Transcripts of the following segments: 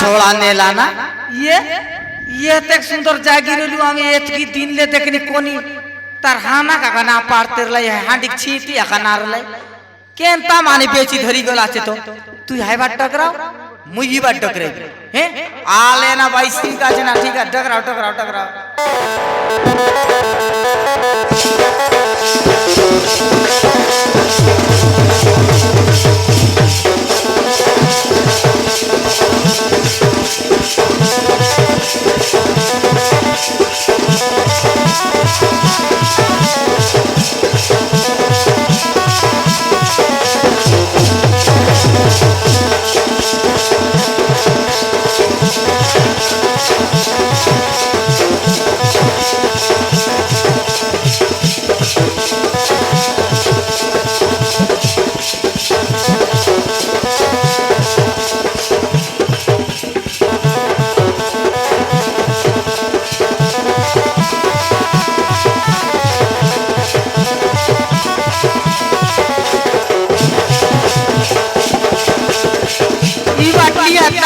छोड़ा ने लाना ये तक सुंदर जागी रहलू আমি এতকি দিনলে দেখনি কোনি তার হানা কাকানা পারতে লাই হাঁডি ছিটি এখানা লাই কেনতা মানে বেচি ধরি গল আছে তো তুই হাইবার টকরাও মুই ইবার টকরাই হ্যাঁ আলে না ভাই সিং কাছে না ঠিক আছে টকরাও টকরাও টকরাও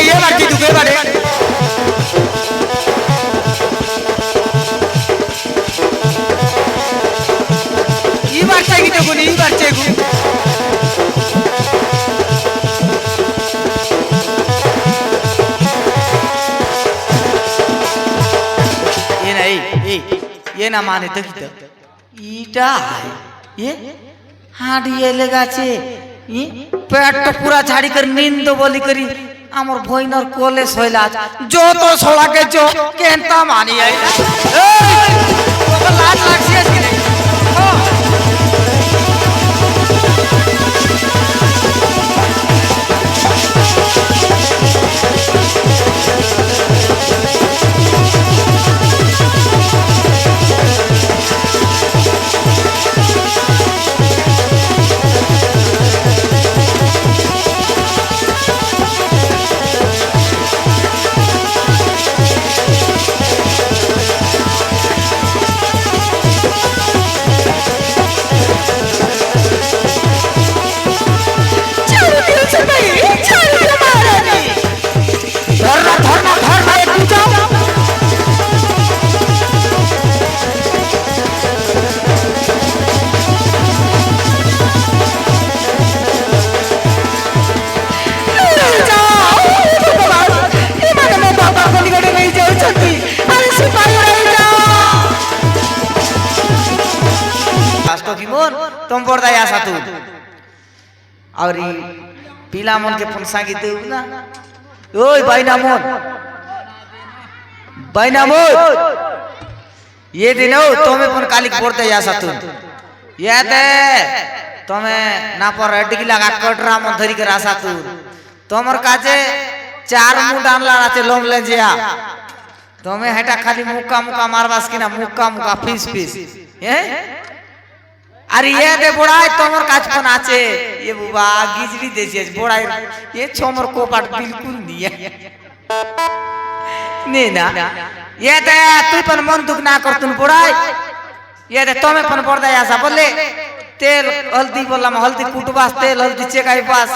ये बाटी दुगे बारे ये बार चाहिए तो कोनी ये बार चाहिए ये नहीं ये ना माने तो किधर ईटा ये हाँ ये लगा चे ये पेट तो पूरा झाड़ी कर नींद बोली करी আমার ভইনর কোলে সইলা যত ছড়াকে যো কেনতা মানি আই এই তোকে লাজ লাগছে আজকে तुम पड़ता या सातु और पीला मन के फंसा की दे ना ओए भाई नामोन ये दिन हो तुम्हें पन कालिक पड़ता या सातु ये ते तुम्हें ना पर रेड की लगा कटरा मन धरी कर आसा तू तुम्हार काजे चार मुंह डाल ला राते लोम ले जिया तुम्हें हेटा खाली मुक्का मारवास की ना मुक्का फीस ये अरे ये दे बोड़ाई तोमर काच पन आचे ये बुबा गिजरी देছিস बोड़ाई ये छोमर कोपाट बिल्कुल नहीं है नहीं ना ये दे तू पन मन दुख ना कर तुन बोड़ाई ये दे तोमे पन बोड़ दे ऐसा बोले तेल हल्दी बोला हल्दी कुटबास तेल हल्दी चेकाई पास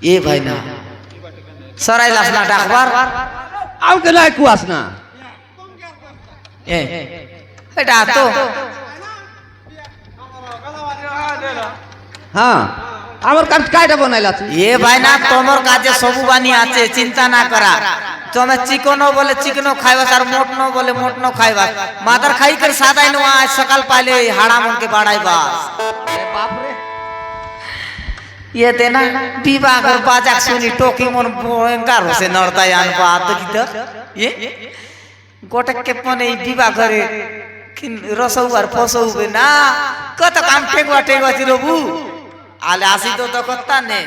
ये भाई ना सराय लासना डाकबार आउ के लाई कुआसना ए এটা তো হ্যাঁ আমার কাজ কাইটা বানাইলা তুই এ ভাই না তোমার কাজে সবু বানি আছে চিন্তা না করা তুমি চিকনো বলে চিকনো খাইবা আর মোটনো বলে মোটনো খাইবা মাদার খাই করে সাদাই নো আজ সকাল পাইলে হাড়া মন के বাড়াই বাস এ বাপ রে ये देना विवाह कर बाजाक सुनी टोकी मन भयंकर होसे नरताय आन बात की तो ये गोटक के पने विवाह करे रसौ और फसौ ना कत काम टेगवा चिरोबू आले आसी तो कत्ता ने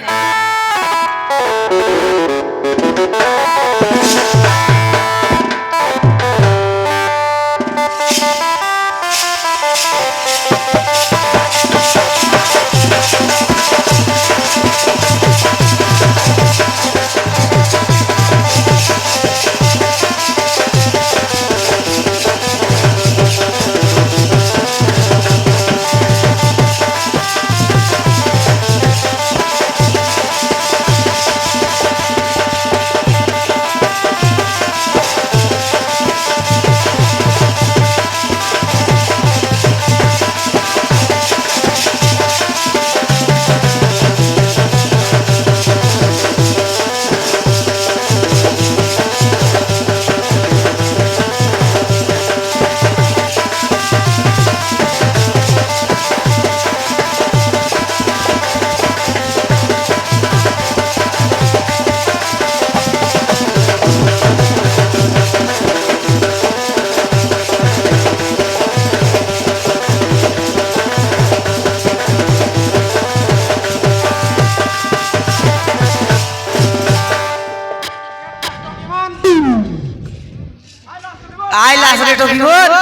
আইলাস রে টকি বোন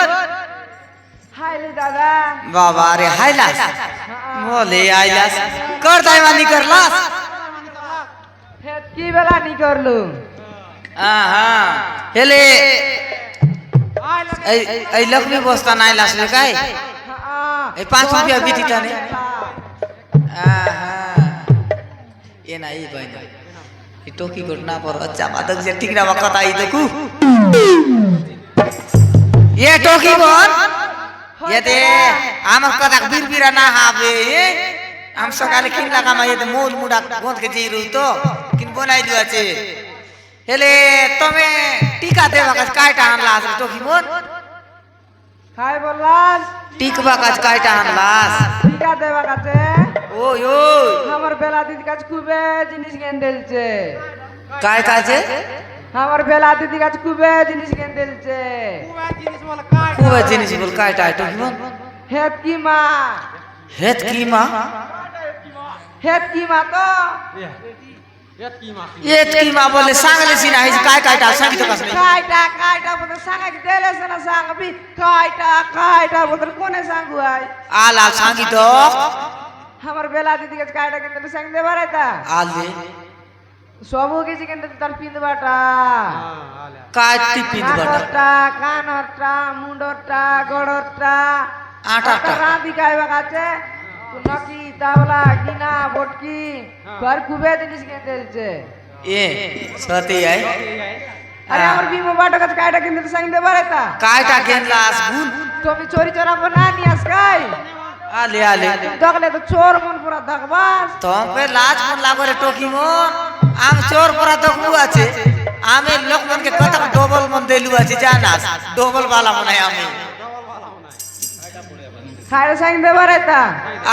হাইলে দাদা বাবা রে হাইলাস বলে আইলাস কর তাই মানি করলাস কি বেলা নি করলু হ্যাঁ হেলে এই লক্ষ্মী বস্তা নাই লাস রে কাই এই 5 रुपया বিটিটা নে ये ना ये भाई ये टोकी घटना पर अच्छा मादक जे टिकरा वक्त आई देखू ये टोकी बोन ये दे आम कदा बीर ना हावे आम सकाले किन लगा मा ये दे मूल मुडा गोंद के जीरु तो किन बनाई दिया छे हेले तमे टीका देवा का काटा आनलास टोकी बोन খাই বললাস টিকবা কাজ কাটা আনলাস টিকা দেবা কাছে ওই ওই আমার বেলা দিদি কাছে খুবে জিনিস কেন দিলছে काय काजे আমার বেলা দিদি কাছে খুবে জিনিস কেন দিলছে खूब जिनिस बोल काय टाटो किमन হেত কি মা हेत कीमा হেত কি মা তো येत कीमा बोले सांगले सिना है काय काय टा सांगी तो कसले কাইটা বলে সাঙ্গা কি দেলেছে না সাঙ্গবি কাইটা বলে কোনে সাঙ্গু আই आल आल सांगी तो আমার বেলা দিদি কাছে কাইটা কেন সাঙ্গ দে বারাইতা आले সবু কিছু কেন তার পিন্দবাটা काय टिपिन बटा কানরটা মুন্ডরটা গড়রটা আটাটা রাঁধি খাইবা কাছে নকি তাওলা গিনা বটকি ঘর খুবে জিনিস কেন দিলছে ए सती है আরে আমার বিমো বাটা কাছে কাইটা কেন সাঙ্গ দে বারাইতা काय टा गेन लास गुन তুমি চোরি চোরাবো না নিয়াস কাই आले आले দেখলে তো চোর মন পুরা দেখবাস तो पे लाज मन लागो रे टोकी मन आम चोर परा दखु আছে आमे लोक मन के कत डबल मन देलु আছে জানাস डबल वाला मन है आमे খাইরে সাইন দে বারাইতা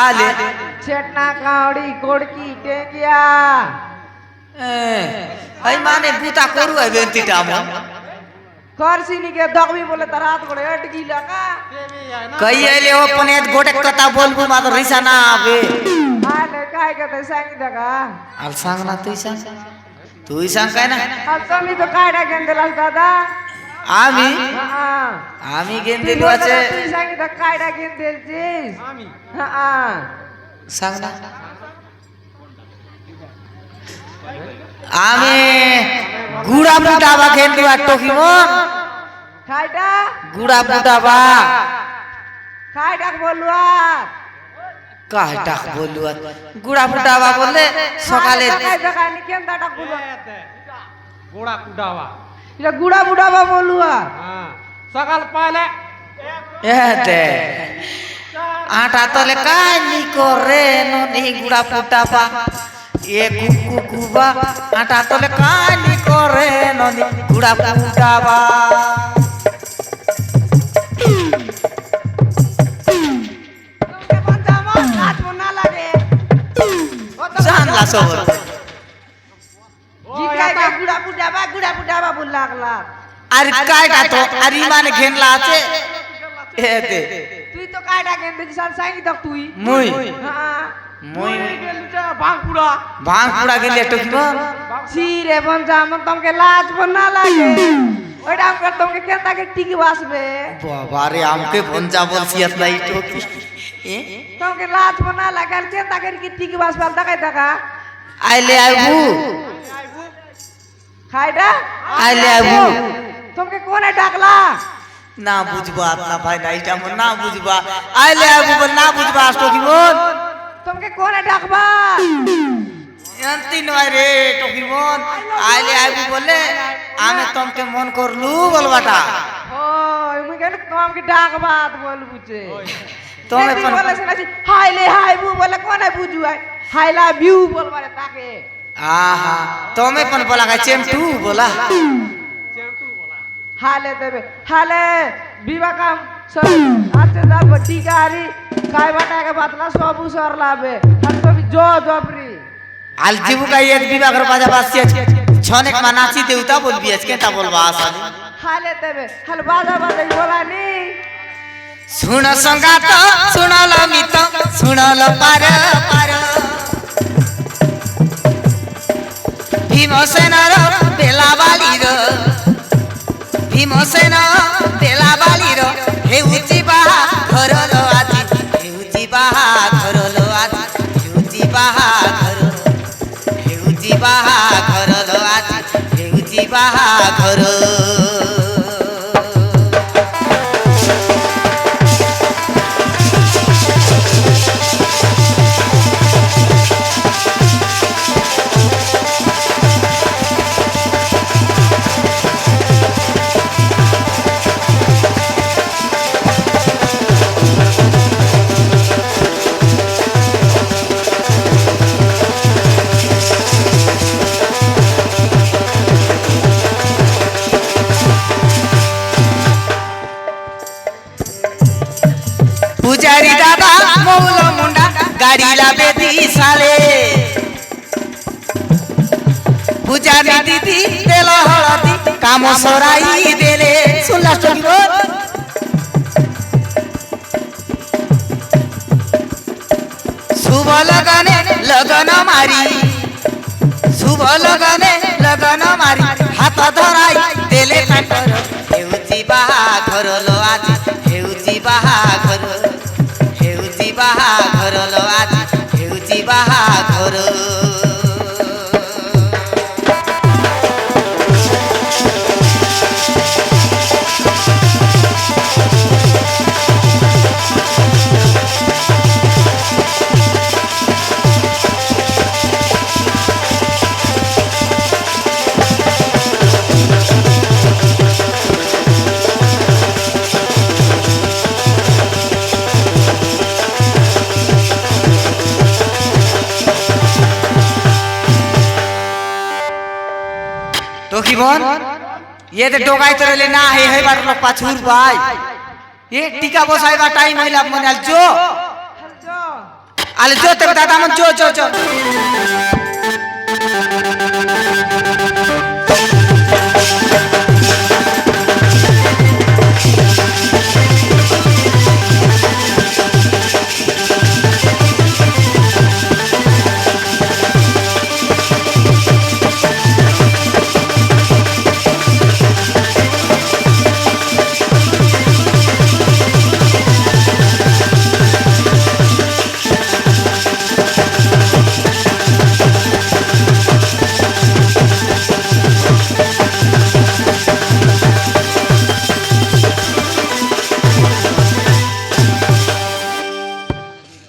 आले ছেটনা কাউড়ি কোড়কি টেকিয়া এই মানে বুতা করু আই বেন্তিটা মন করছিনি কে দগবি বলে তার হাত করে আটকি লাগা कई आले हो पनेत गोटे कथा बोलबु मात्र रिसा ना आवे আলে কাই কতে সাইন দেখা आल सांग ना तुई सांग काय ना আর তুমি তো কাইটা কেন দিলাস দাদা आमी হ্যাঁ आमी गेन তুই दिलु আছে তুই সাইন দা কাইটা কেন দিলছিস হ্যাঁ सांग ना आमी गुड़ा बुटाबा गेन दिवा टोकी मन খাইটা गुड़ा बुटाबा খাইটা বলুয়া काय टाक बोलुआ गुड़ा बुटाबा बोले सकाले কাই দেখা নি কেন দাটা বলুয়া গোড়া কুডাওয়া এটা গুড়া বুড়াবা বলুয়া হ্যাঁ সকাল পাইলে एते आटा तले काय नी करे ननी गुड़ा बुटाबा ए कुकु कुबा आटा तले काय नी करे ननी गुड़ा बुटाबा তোমকে বাঁচা আমার কাজ না লাগে जानला सबर জিগাইটা গুড়া বুড়াবা বল লাগলা अरे काय टा तो अरे माने घेनला আছে एते তুই তো কাইটা কেন দিছিস আর সাইন দাও তুই मुई হ্যাঁ मुई ভাঙপুরা भांग पुड़ा गेले टोकी मन ছি রে বঞ্জা আমার তোমাকে লাজ না লাগে ওইটা আমাকে তোমাকে কেন তাকে টিকি বাসবে बाबा रे हमके भंजा बोलसियत नहीं टोकी ए তোমাকে লাজ না লাগে আর কেন তাকে কি টিকি বাসবে দেখাই দেখা आइले आबू খাইটা आइले आबू তোমাকে কোনে ডাকলা ना बुझबा ना भाई ना इटा मन ना बुझबा आइले आबू बन ना बुझबा टोकी मन তোমাকে কোনে ডাকবা अंतिन रे टोकी मन आइले आबू बोले आमे तुमके मन करलू बोलबाटा ও মুই কেন তোমাকে ডাকবা বলবুছে তুমি তুমি পন বলে শুনাছি হাইলে হাইবু বলে কোনে বুঝু হাই লাভ ইউ বলবারে তাকে आहा तुमे पन बोला का चेमटू बोला হালে দেবে হালে বিবাকাম আচ্ছা যা বটি গাড়ি কাই বাটাকে বাতলা সবু সর লাবে আর তুমি জবরি आल जीवू का एक विवाह कर बाजा बासिया छने का नाची देवता बोलबी आज केता बोलबा आसानी হালে দেবে হাল বাজা বাজা বলানি सुन संगात सुनल मित सुनल पार पार भीमसेन र बेलावाली र भीमसेन हेउची बाहाघरलो आजी हेउची बाहाघरलो आजी हेउची बाहाघर हेउची बाहाघरलो आजी हेउची बाहाघर पुजारी दादा मौल मुंडा गाडीला बेदी साले पुजारी दीदी तेल हळदी काम सोराई देले सुनला स्टोरी बोल शुभ लगने लगन मारी शुभ लगने लगन मारी हात धराई देले काटर हेउची बाहाघरलो आजी हेउची बाहाघर हेउची बाहाघरलो आजी हेउची बाहाघर तो की बोन ये तो डोगाई तरले ना है बार लोग पाछूर भाई ये टीका बसाई बा टाइम आइला मन जो आले जो तक दादा मन जो